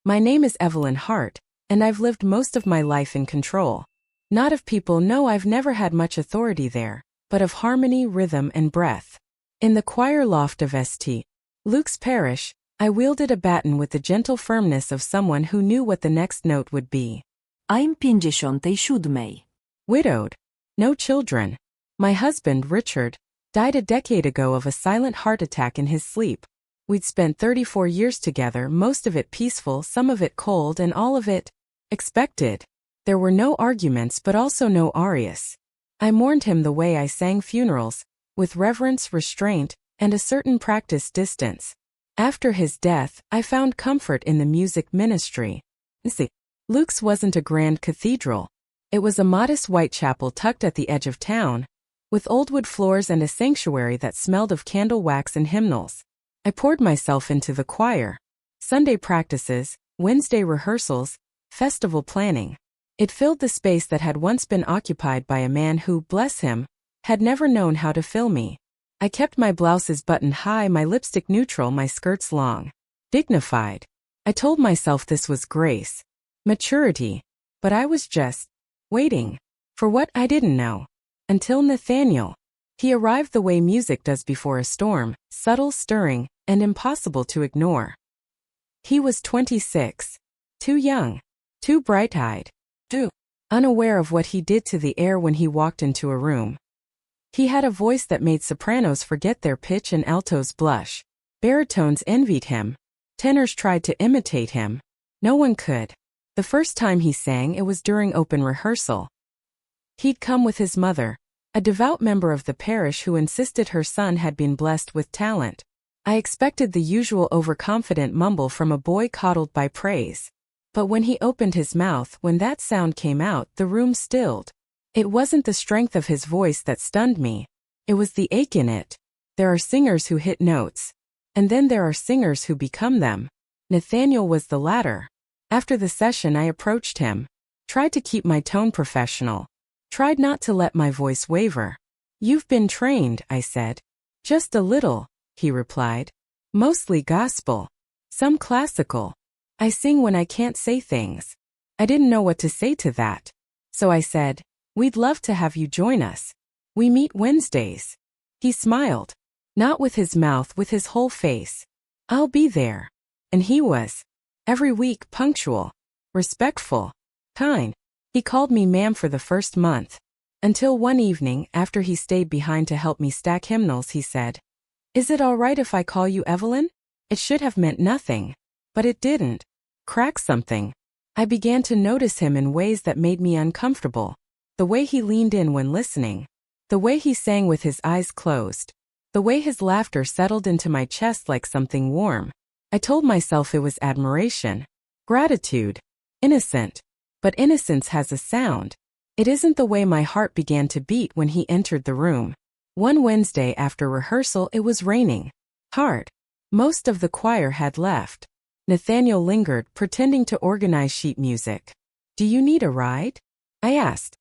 My name is Evelyn Hart, and I've lived most of my life in control. Not of people, no, I've never had much authority there, but of harmony, rhythm, and breath. In the choir loft of St. Luke's Parish, I wielded a baton with the gentle firmness of someone who knew what the next note would be. I'm 57. Widowed. No children. My husband, Richard, died a decade ago of a silent heart attack in his sleep. We'd spent 34 years together, most of it peaceful, some of it cold, and all of it expected. There were no arguments, but also no arias. I mourned him the way I sang funerals, with reverence, restraint, and a certain practiced distance. After his death, I found comfort in the music ministry. Luke's wasn't a grand cathedral. It was a modest white chapel tucked at the edge of town, with old wood floors and a sanctuary that smelled of candle wax and hymnals. I poured myself into the choir. Sunday practices, Wednesday rehearsals, festival planning. It filled the space that had once been occupied by a man who, bless him, had never known how to fill me. I kept my blouses buttoned high, my lipstick neutral, my skirts long. Dignified. I told myself this was grace. Maturity. But I was just waiting. For what? I didn't know. Until Nathaniel. He arrived the way music does before a storm, subtle, stirring, and impossible to ignore. He was 26. Too young. Too bright-eyed. Too unaware of what he did to the air when he walked into a room. He had a voice that made sopranos forget their pitch and altos blush. Baritones envied him. Tenors tried to imitate him. No one could. The first time he sang, it was during open rehearsal. He'd come with his mother, a devout member of the parish who insisted her son had been blessed with talent. I expected the usual overconfident mumble from a boy coddled by praise. But when he opened his mouth, when that sound came out, the room stilled. It wasn't the strength of his voice that stunned me. It was the ache in it. There are singers who hit notes. And then there are singers who become them. Nathaniel was the latter. After the session, I approached him. Tried to keep my tone professional. Tried not to let my voice waver. "You've been trained," I said. "Just a little," he replied. "Mostly gospel. Some classical. I sing when I can't say things." I didn't know what to say to that. So I said, "We'd love to have you join us. We meet Wednesdays." He smiled. Not with his mouth, with his whole face. "I'll be there." And he was. Every week, punctual. Respectful. Kind. He called me ma'am for the first month. Until one evening, after he stayed behind to help me stack hymnals, he said, "Is it all right if I call you Evelyn?" It should have meant nothing. But it didn't. Crack something. I began to notice him in ways that made me uncomfortable. The way he leaned in when listening. The way he sang with his eyes closed. The way his laughter settled into my chest like something warm. I told myself it was admiration. Gratitude. Innocent. But innocence has a sound. It isn't the way my heart began to beat when he entered the room. One Wednesday after rehearsal, it was raining. Hard. Most of the choir had left. Nathaniel lingered, pretending to organize sheet music. "Do you need a ride?" I asked.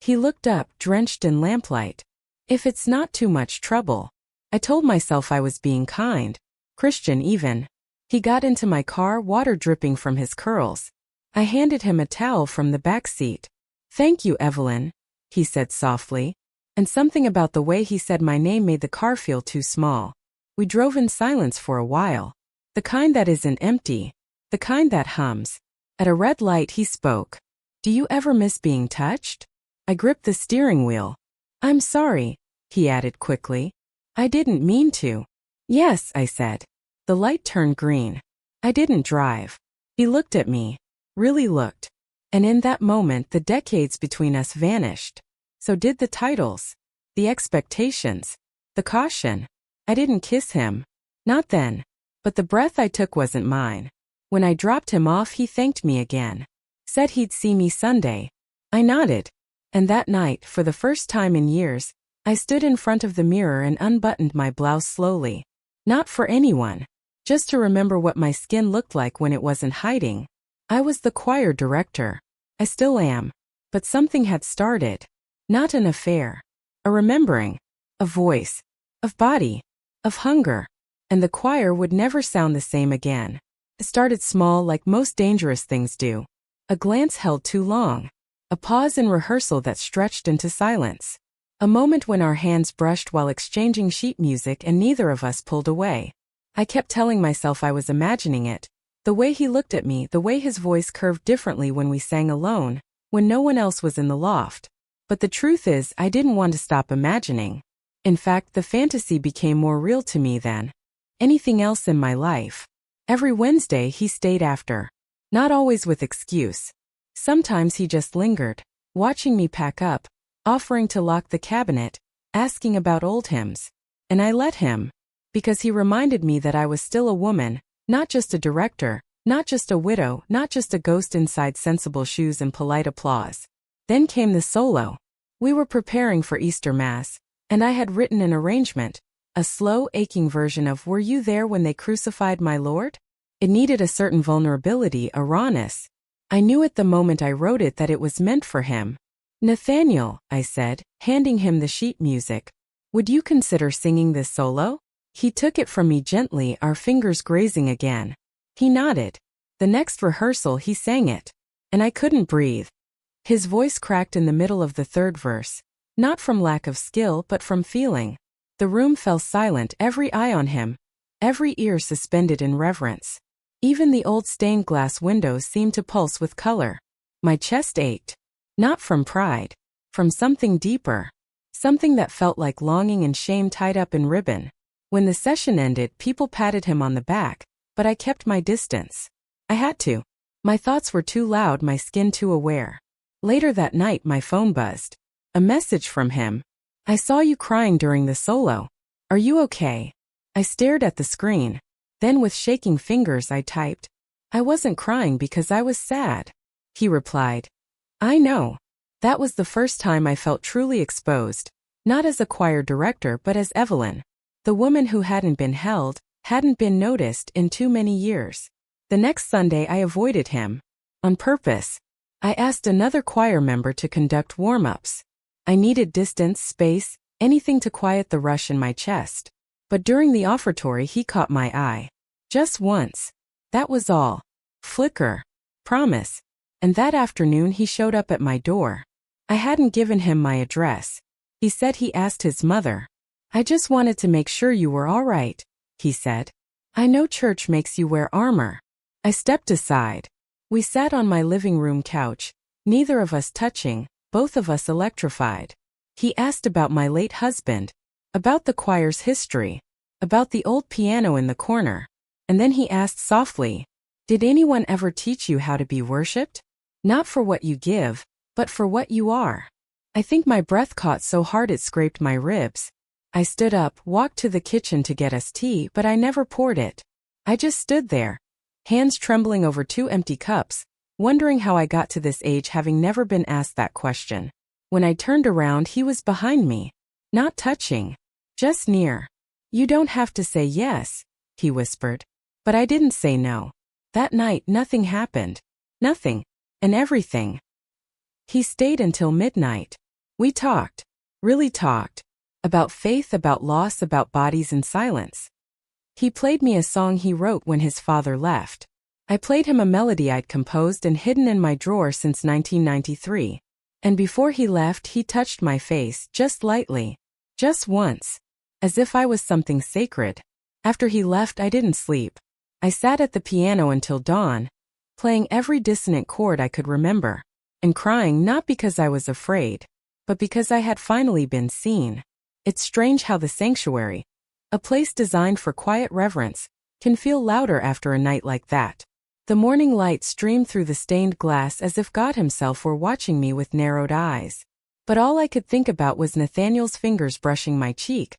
He looked up, drenched in lamplight. "If it's not too much trouble." I told myself I was being kind. Christian even. He got into my car, water dripping from his curls. I handed him a towel from the back seat. "Thank you, Evelyn," he said softly. And something about the way he said my name made the car feel too small. We drove in silence for a while. The kind that isn't empty. The kind that hums. At a red light he spoke. "Do you ever miss being touched?" I gripped the steering wheel. "I'm sorry," he added quickly. "I didn't mean to." "Yes," I said. The light turned green. I didn't drive. He looked at me. Really looked. And in that moment the decades between us vanished. So did the titles. The expectations. The caution. I didn't kiss him. Not then. But the breath I took wasn't mine. When I dropped him off, he thanked me again. Said he'd see me Sunday. I nodded. And that night, for the first time in years, I stood in front of the mirror and unbuttoned my blouse slowly. Not for anyone. Just to remember what my skin looked like when it wasn't hiding. I was the choir director. I still am. But something had started. Not an affair. A remembering. A voice. Of body. Of hunger. And the choir would never sound the same again. It started small like most dangerous things do. A glance held too long. A pause in rehearsal that stretched into silence. A moment when our hands brushed while exchanging sheet music and neither of us pulled away. I kept telling myself I was imagining it. The way he looked at me, the way his voice curved differently when we sang alone, when no one else was in the loft. But the truth is, I didn't want to stop imagining. In fact, the fantasy became more real to me than anything else in my life. Every Wednesday he stayed after. Not always with excuse. Sometimes he just lingered, watching me pack up, offering to lock the cabinet, asking about old hymns. And I let him. Because he reminded me that I was still a woman, not just a director, not just a widow, not just a ghost inside sensible shoes and polite applause. Then came the solo. We were preparing for Easter Mass, and I had written an arrangement, a slow, aching version of "Were you there when they crucified my Lord?" It needed a certain vulnerability, a rawness. I knew at the moment I wrote it that it was meant for him. "Nathaniel," I said, handing him the sheet music, "would you consider singing this solo?" He took it from me gently, our fingers grazing again. He nodded. The next rehearsal he sang it. And I couldn't breathe. His voice cracked in the middle of the third verse. Not from lack of skill, but from feeling. The room fell silent, every eye on him, every ear suspended in reverence. Even the old stained glass windows seemed to pulse with color. My chest ached. Not from pride. From something deeper. Something that felt like longing and shame tied up in ribbon. When the session ended, people patted him on the back, but I kept my distance. I had to. My thoughts were too loud, my skin too aware. Later that night, my phone buzzed. A message from him. "I saw you crying during the solo. Are you okay?" I stared at the screen. Then with shaking fingers I typed, "I wasn't crying because I was sad." He replied, "I know." That was the first time I felt truly exposed, not as a choir director but as Evelyn. The woman who hadn't been held, hadn't been noticed in too many years. The next Sunday I avoided him. On purpose. I asked another choir member to conduct warm-ups. I needed distance, space, anything to quiet the rush in my chest. But during the offertory he caught my eye. Just once. That was all. Flicker. Promise. And that afternoon he showed up at my door. I hadn't given him my address. He said he asked his mother. "I just wanted to make sure you were all right," he said. "I know church makes you wear armor." I stepped aside. We sat on my living room couch, neither of us touching, both of us electrified. He asked about my late husband, about the choir's history, about the old piano in the corner. And then he asked softly, "Did anyone ever teach you how to be worshipped? Not for what you give, but for what you are." I think my breath caught so hard it scraped my ribs. I stood up, walked to the kitchen to get us tea, but I never poured it. I just stood there, hands trembling over 2 empty cups, wondering how I got to this age having never been asked that question. When I turned around, he was behind me. Not touching. Just near. "You don't have to say yes," he whispered. But I didn't say no. That night, nothing happened. Nothing. And everything. He stayed until midnight. We talked. Really talked. About faith, about loss, about bodies in silence. He played me a song he wrote when his father left. I played him a melody I'd composed and hidden in my drawer since 1993. And before he left, he touched my face, just lightly. Just once. As if I was something sacred. After he left, I didn't sleep. I sat at the piano until dawn, playing every dissonant chord I could remember, and crying not because I was afraid, but because I had finally been seen. It's strange how the sanctuary, a place designed for quiet reverence, can feel louder after a night like that. The morning light streamed through the stained glass as if God himself were watching me with narrowed eyes. But all I could think about was Nathaniel's fingers brushing my cheek,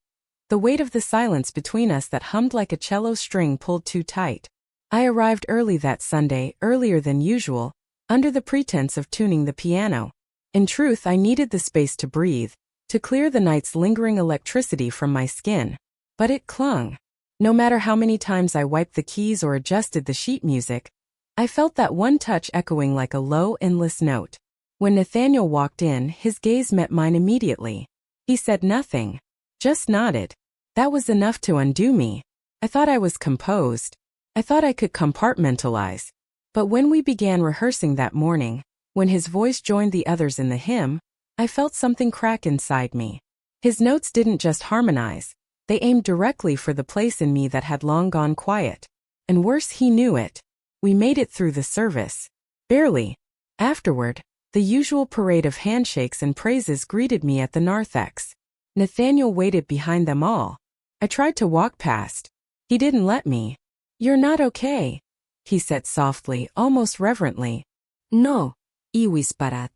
the weight of the silence between us that hummed like a cello string pulled too tight. I arrived early that Sunday, earlier than usual, under the pretense of tuning the piano. In truth, I needed the space to breathe, to clear the night's lingering electricity from my skin. But it clung. No matter how many times I wiped the keys or adjusted the sheet music, I felt that one touch echoing like a low, endless note. When Nathaniel walked in, his gaze met mine immediately. He said nothing. Just nodded. That was enough to undo me. I thought I was composed. I thought I could compartmentalize. But when we began rehearsing that morning, when his voice joined the others in the hymn, I felt something crack inside me. His notes didn't just harmonize, they aimed directly for the place in me that had long gone quiet. And worse, he knew it. We made it through the service. Barely. Afterward, the usual parade of handshakes and praises greeted me at the narthex. Nathaniel waited behind them all. I tried to walk past. He didn't let me. "You're not okay," he said softly, almost reverently. No, I whispered.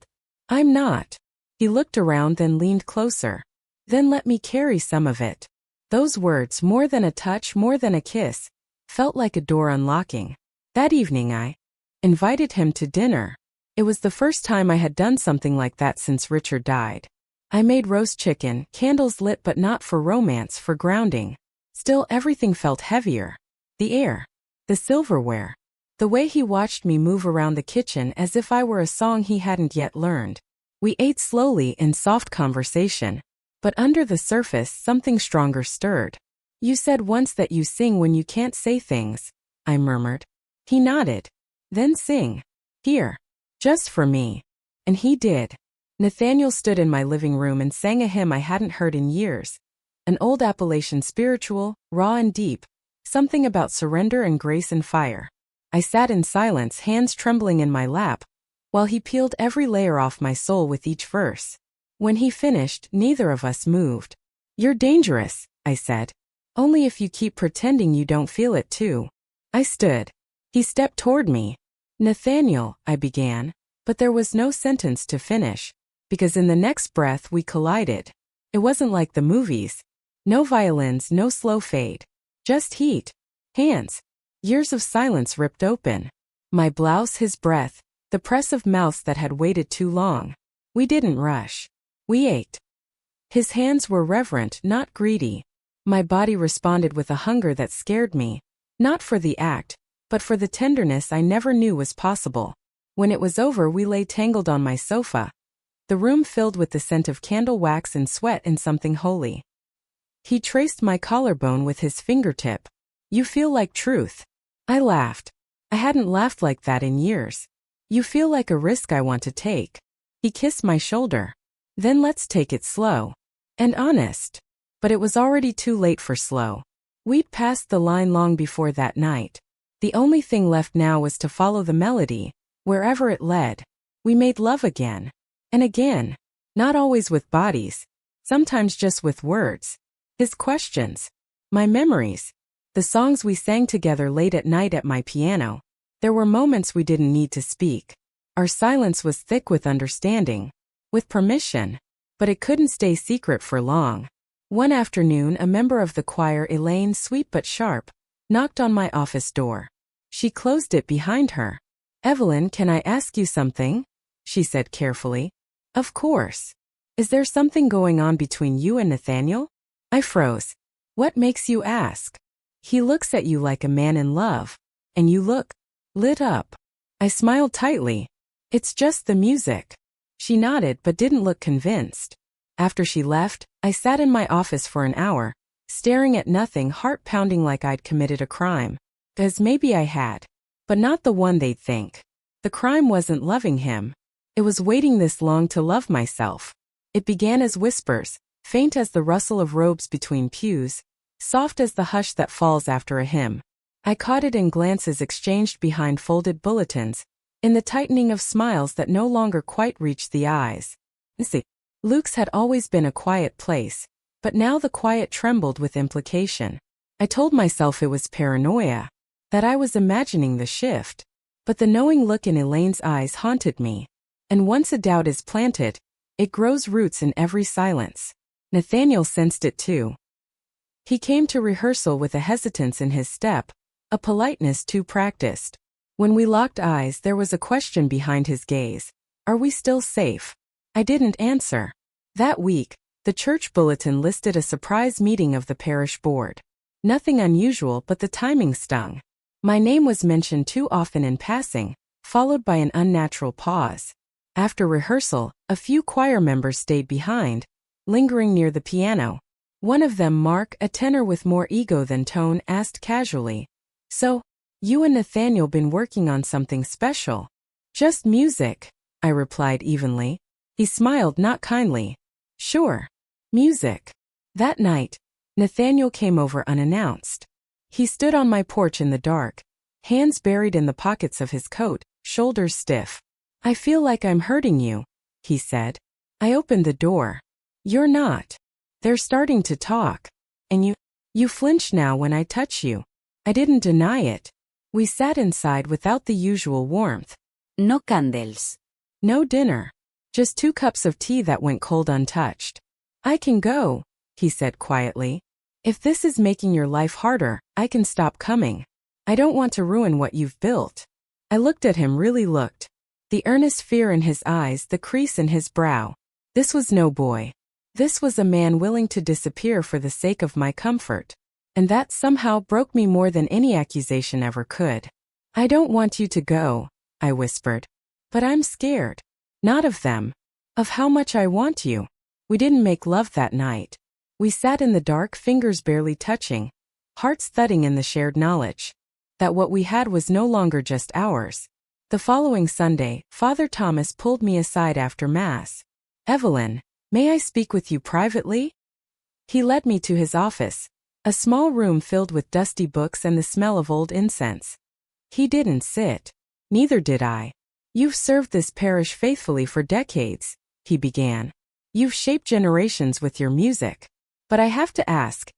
"I'm not." He looked around, then leaned closer. "Then let me carry some of it." Those words, more than a touch, more than a kiss, felt like a door unlocking. That evening I invited him to dinner. It was the first time I had done something like that since Richard died. I made roast chicken, candles lit, but not for romance, for grounding. Still, everything felt heavier. The air. The silverware. The way he watched me move around the kitchen as if I were a song he hadn't yet learned. We ate slowly in soft conversation. But under the surface, something stronger stirred. "You said once that you sing when you can't say things," I murmured. He nodded. "Then sing. Here. Just for me." And he did. Nathaniel stood in my living room and sang a hymn I hadn't heard in years. An old Appalachian spiritual, raw and deep. Something about surrender and grace and fire. I sat in silence, hands trembling in my lap, while he peeled every layer off my soul with each verse. When he finished, neither of us moved. "You're dangerous," I said. "Only if you keep pretending you don't feel it too." I stood. He stepped toward me. "Nathaniel," I began, but there was no sentence to finish, because in the next breath we collided. It wasn't like the movies. No violins, no slow fade. Just heat. Hands. Years of silence ripped open. My blouse, his breath, the press of mouths that had waited too long. We didn't rush. We ate. His hands were reverent, not greedy. My body responded with a hunger that scared me, not for the act, but for the tenderness I never knew was possible. When it was over, we lay tangled on my sofa, the room filled with the scent of candle wax and sweat and something holy. He traced my collarbone with his fingertip. "You feel like truth." I laughed. I hadn't laughed like that in years. "You feel like a risk I want to take." He kissed my shoulder. "Then let's take it slow. And honest." But it was already too late for slow. We'd passed the line long before that night. The only thing left now was to follow the melody, wherever it led. We made love again. And again. Not always with bodies. Sometimes just with words. His questions. My memories. The songs we sang together late at night at my piano. There were moments we didn't need to speak. Our silence was thick with understanding. With permission. But it couldn't stay secret for long. One afternoon, a member of the choir, Elaine, sweet but sharp, knocked on my office door. She closed it behind her. "Evelyn, can I ask you something?" she said carefully. "Of course. Is there something going on between you and Nathaniel?" I froze. "What makes you ask?" "He looks at you like a man in love. And you look lit up." I smiled tightly. "It's just the music." She nodded but didn't look convinced. After she left, I sat in my office for an hour, staring at nothing, heart pounding like I'd committed a crime. As maybe I had. But not the one they'd think. The crime wasn't loving him. It was waiting this long to love myself. It began as whispers, faint as the rustle of robes between pews, soft as the hush that falls after a hymn. I caught it in glances exchanged behind folded bulletins, in the tightening of smiles that no longer quite reached the eyes. Luke's had always been a quiet place, but now the quiet trembled with implication. I told myself it was paranoia, that I was imagining the shift. But the knowing look in Elaine's eyes haunted me. And once a doubt is planted, it grows roots in every silence. Nathaniel sensed it too. He came to rehearsal with a hesitance in his step, a politeness too practiced. When we locked eyes, there was a question behind his gaze. Are we still safe? I didn't answer. That week, the church bulletin listed a surprise meeting of the parish board. Nothing unusual, but the timing stung. My name was mentioned too often in passing, followed by an unnatural pause. After rehearsal, a few choir members stayed behind, lingering near the piano. One of them, Mark, a tenor with more ego than tone, asked casually, "So, You and Nathaniel been working on something special. Just music, I replied evenly. He smiled not kindly. Sure. Music. That night, Nathaniel came over unannounced. He stood on my porch in the dark, hands buried in the pockets of his coat, shoulders stiff. I feel like I'm hurting you, he said. I opened the door. You're not. They're starting to talk. And you flinch now when I touch you. I didn't deny it. We sat inside without the usual warmth. No candles. No dinner. Just 2 cups of tea that went cold untouched. I can go, he said quietly. If this is making your life harder, I can stop coming. I don't want to ruin what you've built. I looked at him, really looked. The earnest fear in his eyes, the crease in his brow. This was no boy. This was a man willing to disappear for the sake of my comfort. And that somehow broke me more than any accusation ever could. I don't want you to go, I whispered. But I'm scared. Not of them. Of how much I want you. We didn't make love that night. We sat in the dark, fingers barely touching, hearts thudding in the shared knowledge that what we had was no longer just ours. The following Sunday, Father Thomas pulled me aside after Mass. Evelyn, may I speak with you privately? He led me to his office, a small room filled with dusty books and the smell of old incense. He didn't sit. Neither did I. You've served this parish faithfully for decades, he began. You've shaped generations with your music. But I have to ask,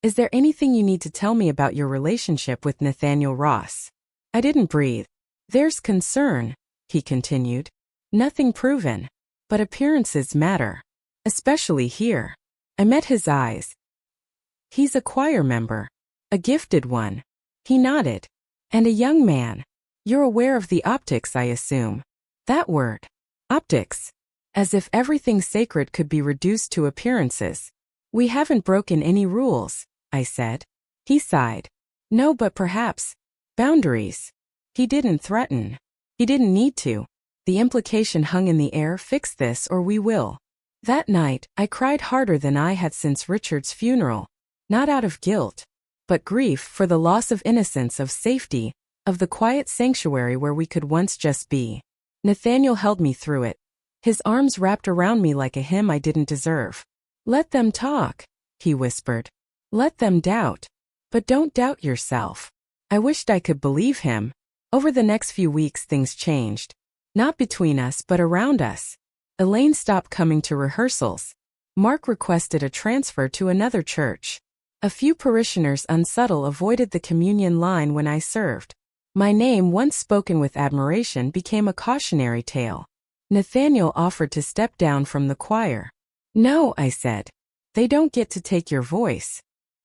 is there anything you need to tell me about your relationship with Nathaniel Ross? I didn't breathe. There's concern, he continued. Nothing proven. But appearances matter. Especially here. I met his eyes. He's a choir member. A gifted one. He nodded. And a young man. You're aware of the optics, I assume. That word. Optics. As if everything sacred could be reduced to appearances. We haven't broken any rules, I said. He sighed. No, but perhaps. Boundaries. He didn't threaten. He didn't need to. The implication hung in the air, fix this or we will. That night, I cried harder than I had since Richard's funeral. Not out of guilt, but grief for the loss of innocence, of safety, of the quiet sanctuary where we could once just be. Nathaniel held me through it. His arms wrapped around me like a hymn I didn't deserve. Let them talk, he whispered. Let them doubt. But don't doubt yourself. I wished I could believe him. Over the next few weeks things changed. Not between us but around us. Elaine stopped coming to rehearsals. Mark requested a transfer to another church. A few parishioners, unsubtle, avoided the communion line when I served. My name, once spoken with admiration, became a cautionary tale. Nathaniel offered to step down from the choir. No, I said. They don't get to take your voice.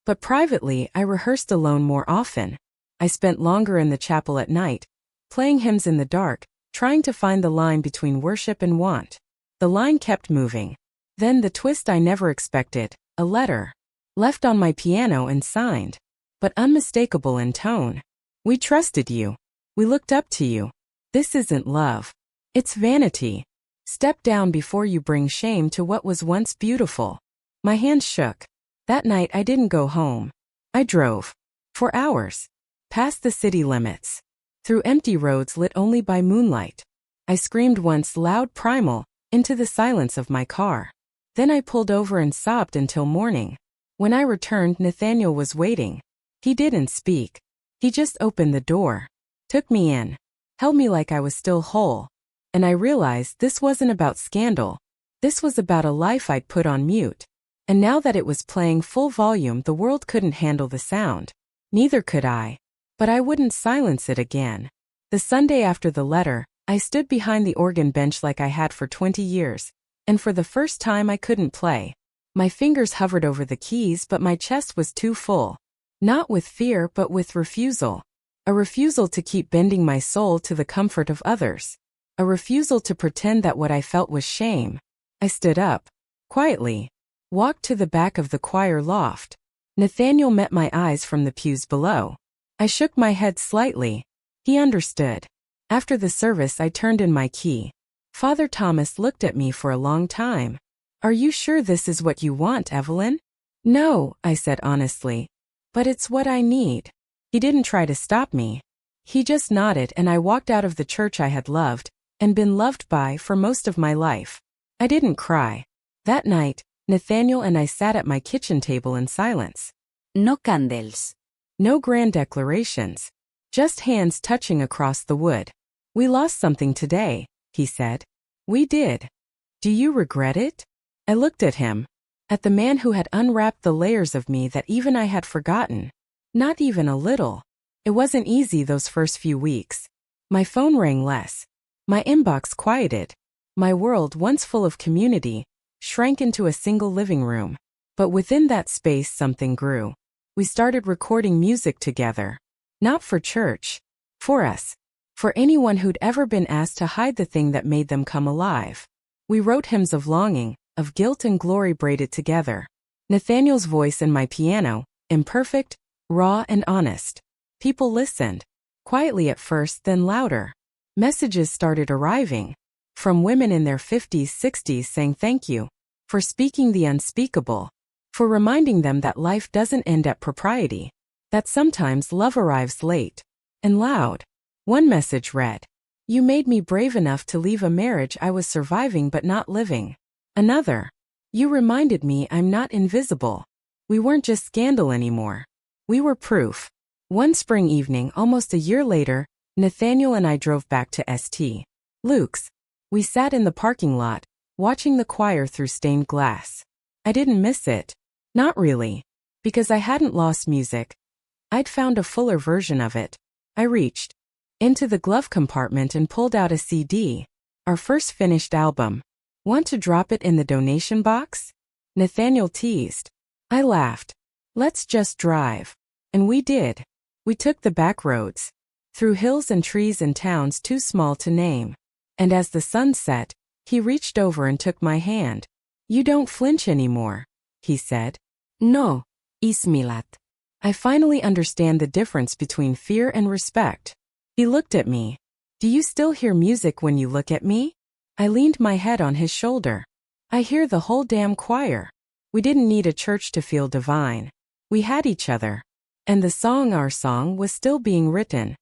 But privately, I rehearsed alone more often. I spent longer in the chapel at night, playing hymns in the dark, trying to find the line between worship and want. The line kept moving. Then the twist I never expected, a letter. Left on my piano and signed. But unmistakable in tone. We trusted you. We looked up to you. This isn't love. It's vanity. Step down before you bring shame to what was once beautiful. My hands shook. That night I didn't go home. I drove. For hours. Past the city limits. Through empty roads lit only by moonlight. I screamed once, loud, primal, into the silence of my car. Then I pulled over and sobbed until morning. When I returned, Nathaniel was waiting. He didn't speak. He just opened the door. Took me in. Held me like I was still whole. And I realized this wasn't about scandal. This was about a life I'd put on mute. And now that it was playing full volume, the world couldn't handle the sound. Neither could I. But I wouldn't silence it again. The Sunday after the letter, I stood behind the organ bench like I had for 20 years. And for the first time I couldn't play. My fingers hovered over the keys, but my chest was too full. Not with fear, but with refusal. A refusal to keep bending my soul to the comfort of others. A refusal to pretend that what I felt was shame. I stood up. Quietly. Walked to the back of the choir loft. Nathaniel met my eyes from the pews below. I shook my head slightly. He understood. After the service I turned in my key. Father Thomas looked at me for a long time. Are you sure this is what you want, Evelyn? No, I said honestly. But it's what I need. He didn't try to stop me. He just nodded and I walked out of the church I had loved, and been loved by for most of my life. I didn't cry. That night, Nathaniel and I sat at my kitchen table in silence. No candles. No grand declarations. Just hands touching across the wood. We lost something today, he said. We did. Do you regret it? I looked at him. At the man who had unwrapped the layers of me that even I had forgotten. Not even a little. It wasn't easy those first few weeks. My phone rang less. My inbox quieted. My world, once full of community, shrank into a single living room. But within that space something grew. We started recording music together. Not for church. For us. For anyone who'd ever been asked to hide the thing that made them come alive. We wrote hymns of longing, of guilt and glory braided together. Nathaniel's voice and my piano, imperfect, raw and honest. People listened. Quietly at first, then louder. Messages started arriving. From women in their 50s, 60s saying thank you. For speaking the unspeakable. For reminding them that life doesn't end at propriety. That sometimes love arrives late. And loud. One message read, "You made me brave enough to leave a marriage I was surviving but not living." Another, "You reminded me I'm not invisible." We weren't just scandal anymore. We were proof. One spring evening, almost a year later, Nathaniel and I drove back to St. Luke's. We sat in the parking lot, watching the choir through stained glass. I didn't miss it. Not really. Because I hadn't lost music. I'd found a fuller version of it. I reached into the glove compartment and pulled out a CD. Our first finished album. Want to drop it in the donation box? Nathaniel teased. I laughed. Let's just drive. And we did. We took the back roads. Through hills and trees and towns too small to name. And as the sun set, he reached over and took my hand. You don't flinch anymore, he said. No, Ismilat. I finally understand the difference between fear and respect. He looked at me. Do you still hear music when you look at me? I leaned my head on his shoulder. I hear the whole damn choir. We didn't need a church to feel divine. We had each other. And the song, our song, was still being written.